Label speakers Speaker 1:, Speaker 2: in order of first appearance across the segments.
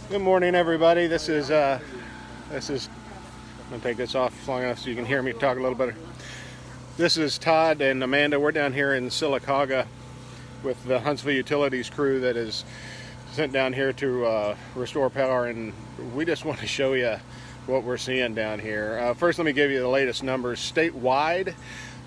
Speaker 1: Good morning, everybody. This is I'm gonna take this off long enough so you can hear me talk a little better. This is Todd and Amanda. We're down here in Sylacagua with the Huntsville Utilities crew that is sent down here to restore power, and we just want to show you what we're seeing down here. First, let me give you the latest numbers. Statewide,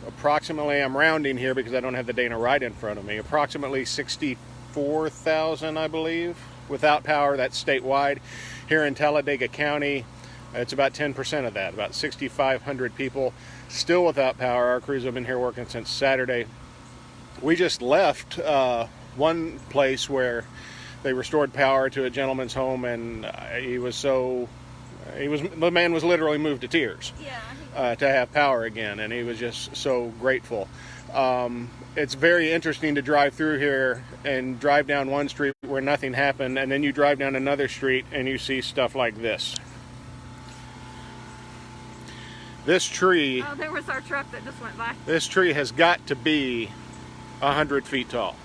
Speaker 1: approximately, I'm rounding here because I don't have the data right in front of me, approximately 64,000, I believe, without power. That's statewide. Here in Talladega County, it's about 10% of that, about 6,500 people still without power. Our crews have been here working since Saturday. We just left one place where they restored power to a gentleman's home, and the man was literally moved to tears to have power again, and he was just so grateful. It's very interesting to drive through here and drive down one street where nothing happened, and then you drive down another street and you see stuff like this. This tree...
Speaker 2: Oh, there was our truck that just went by.
Speaker 1: This tree has got to be 100 feet tall.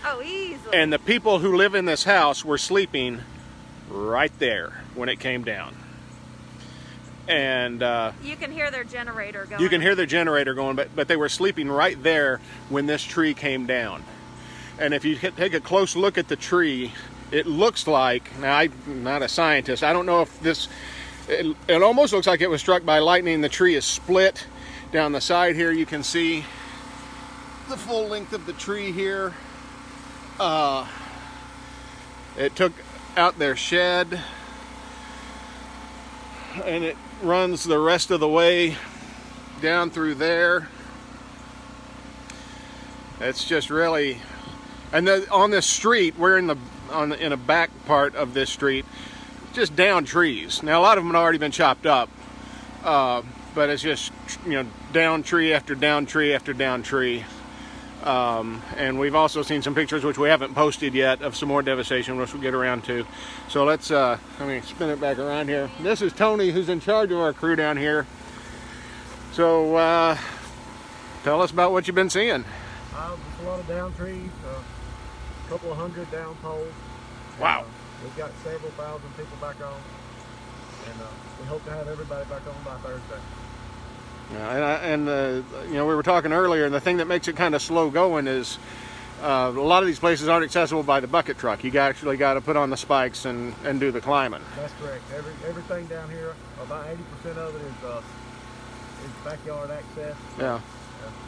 Speaker 2: Oh, easily.
Speaker 1: And the people who live in this house were sleeping right there when it came down. And
Speaker 2: you can hear their generator going.
Speaker 1: You can hear their generator going, but they were sleeping right there when this tree came down. And if you take a close look at the tree, it looks like, now I'm not a scientist, I don't know if this, it almost looks like it was struck by lightning. The tree is split down the side here. You can see the full length of the tree here. It took out their shed, and it runs the rest of the way down through there. It's just really, and on this street, we're in a back part of this street, just down trees. Now a lot of them had already been chopped up, but it's just, down tree after down tree after down tree. And we've also seen some pictures, which we haven't posted yet, of some more devastation, which we'll get around to. So let's let me spin it back around here. This is Tony, who's in charge of our crew down here. So tell us about what you've been seeing.
Speaker 3: Just a lot of down trees, a couple of hundred down poles.
Speaker 1: Wow.
Speaker 3: We've got several thousand people back on, and we hope to have everybody back on by Thursday.
Speaker 1: We were talking earlier, and the thing that makes it kind of slow going is a lot of these places aren't accessible by the bucket truck. You actually got to put on the spikes and do the climbing.
Speaker 3: That's correct. Everything down here, about 80% of it is backyard access.
Speaker 1: Yeah.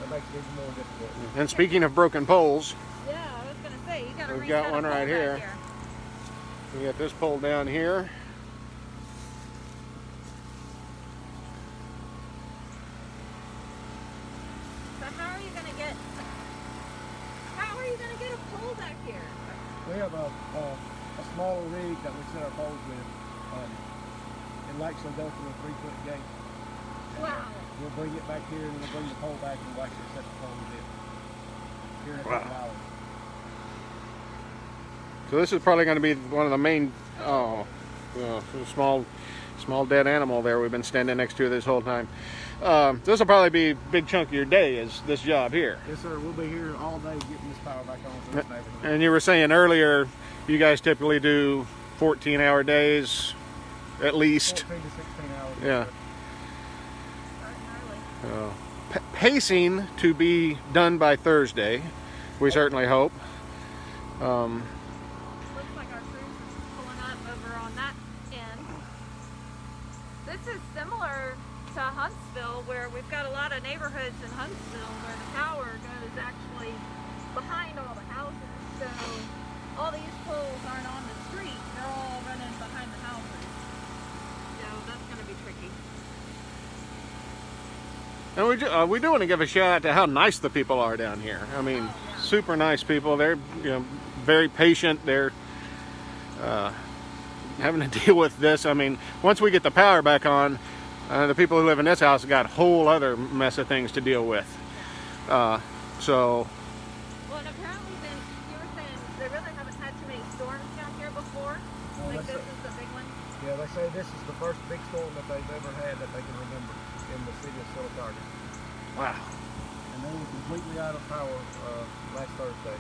Speaker 3: That makes it even more difficult.
Speaker 1: And speaking of broken poles,
Speaker 2: Yeah, I was going to say, you got to
Speaker 1: we've got one right here. We got this pole down here.
Speaker 2: How are you going to get a pole back here?
Speaker 3: We have a smaller rig that we set our poles with. It'll actually go through a 3-foot gate.
Speaker 2: Wow.
Speaker 3: We'll bring it back here, and we'll bring the pole back, and we'll actually set the pole with it here in a couple hours.
Speaker 1: So this is probably going to be one of the main, small dead animal there we've been standing next to this whole time. This will probably be a big chunk of your day, is this job here.
Speaker 3: Yes, sir. We'll be here all day getting this power back on for this neighborhood.
Speaker 1: And you were saying earlier, you guys typically do 14-hour days, at least.
Speaker 3: 14 to 16 hours.
Speaker 1: Yeah. Pacing to be done by Thursday, we certainly hope.
Speaker 2: Looks like our crews are pulling up over on that end. This is similar to Huntsville, where we've got a lot of neighborhoods in Huntsville where the power goes actually behind all the houses. So all these poles aren't on the street, they're all running behind the houses. So that's going to be tricky.
Speaker 1: And we do want to give a shout out to how nice the people are down here. I mean, super nice people. They're very patient. They're having to deal with this. I mean, once we get the power back on, the people who live in this house have got a whole other mess of things to deal with.
Speaker 2: Well, and apparently then you were saying they really haven't had too many storms down here before. Like this is the big one.
Speaker 3: Yeah, they say this is the first big storm that they've ever had that they can remember in the city of Sylacagua.
Speaker 1: Wow.
Speaker 3: And they were completely out of power last Thursday.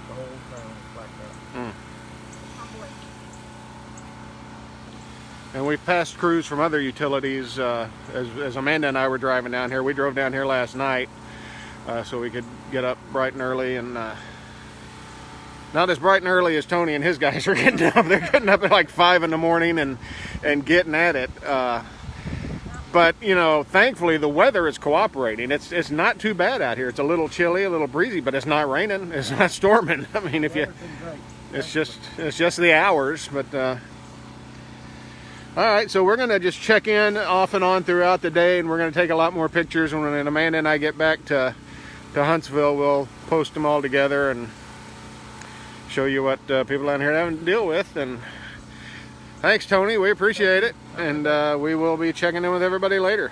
Speaker 3: The whole town was blacked out.
Speaker 1: And we've passed crews from other utilities as Amanda and I were driving down here. We drove down here last night so we could get up bright and early, and not as bright and early as Tony and his guys are getting up. They're getting up at like 5 in the morning and getting at it. But you know, thankfully the weather is cooperating. It's not too bad out here. It's a little chilly, a little breezy, but it's not raining. It's not storming. I mean, if you, it's just the hours. But all right, so we're gonna just check in off and on throughout the day, and we're gonna take a lot more pictures. And when Amanda and I get back to Huntsville, we'll post them all together and show you what people down here are having to deal with. And thanks, Tony, we appreciate it, and we will be checking in with everybody later.